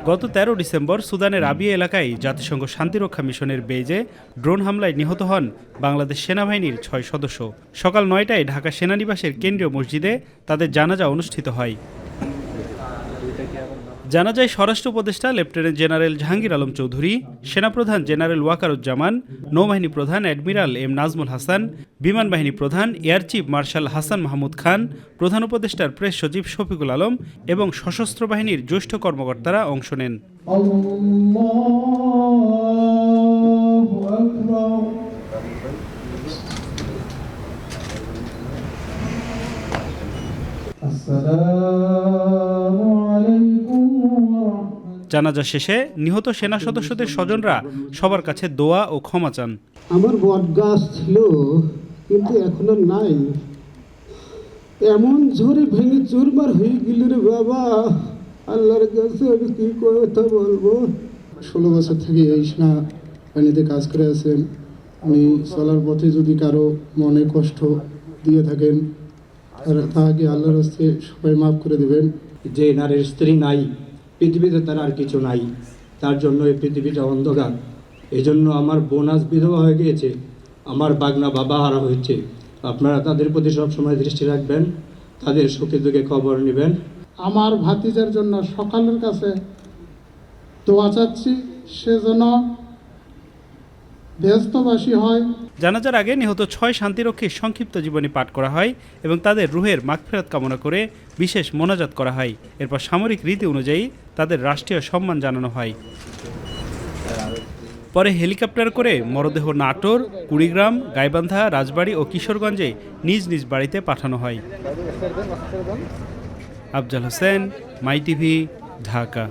গত ১৩ ডিসেম্বর সুদানের আবিয়া এলাকায় জাতিসংঘ শান্তিরক্ষা মিশনের বেজে ড্রোন হামলায় নিহত হন বাংলাদেশ সেনাবাহিনীর ৬ সদস্য। সকাল ৯টায় ঢাকা সেনানিবাসের কেন্দ্রীয় মসজিদে তাদের জানাজা অনুষ্ঠিত হয়। জানাজায় স্বরাষ্ট্র উপদেষ্টা লেফটেন্যান্ট জেনারেল জাহাঙ্গীর আলম চৌধুরী, সেনাপ্রধান জেনারেল ওয়াকারুজ্জামান, নৌবাহিনী প্রধান অ্যাডমিরাল এম নাজমুল হাসান, বিমান বাহিনী প্রধান air chief marshal Hasan Mahmud Khan, প্রধান উপদেষ্টার প্রেস সচিব শফিকুল আলম এবং সশস্ত্র বাহিনীর জ্যেষ্ঠ কর্মকর্তারা অংশ নেন। জানাজা শেষে নিহত সেনা সদস্যদের স্বজনরা সবার কাছে দোয়া ও ক্ষমা চান। আমার বট গাছ ছিল, কিন্তু এখন আর নাই। এমন ঝড়ে ভেঙে চুরমার হয়ে গেল রে বাবা, আল্লাহর কাছে আমি কি কথা বলবো। 16 বছর থেকে এই সেনাবাহিনীতে কাজ করে আছেন। আমি চলার পথে যদি কারো মনে কষ্ট দিয়ে থাকেন তাহাকে আল্লাহর হস্তে সবাই মাফ করে দেবেন। যে নারীর স্ত্রী নাই, পৃথিবীতে তার আর কিছু নাই, তার জন্য এই পৃথিবীটা অন্ধকার। এই জন্য আমার বোন আজ বিধবা হয়ে গিয়েছে, আমার বাগনা বাবা হারা হয়েছে। আপনারা তাদের প্রতি সবসময় দৃষ্টি রাখবেন, তাদের সুখে দুঃখে খবর নেবেন। আমার ভাতিজার জন্য সকালের কাছে দোয়া চাচ্ছি, সেজন্য ব্যস্তবাসী হয়। জানাজার আগে নিহত ৬ শান্তিরক্ষীর সংক্ষিপ্ত জীবনী পাঠ করা হয় এবং তাদের রুহের মাগফিরাত কামনা করে বিশেষ মোনাজাত করা হয়। এরপর সামরিক রীতি অনুযায়ী তাদের রাষ্ট্রীয় সম্মান জানানো হয়। পরে হেলিকপ্টার করে মরদেহ নাটোর, কুড়িগ্রাম, গাইবান্ধা, রাজবাড়ী ও কিশোরগঞ্জে নিজ নিজ বাড়িতে পাঠানো হয়। আফজাল হোসেন, মাই টিভি, ঢাকা।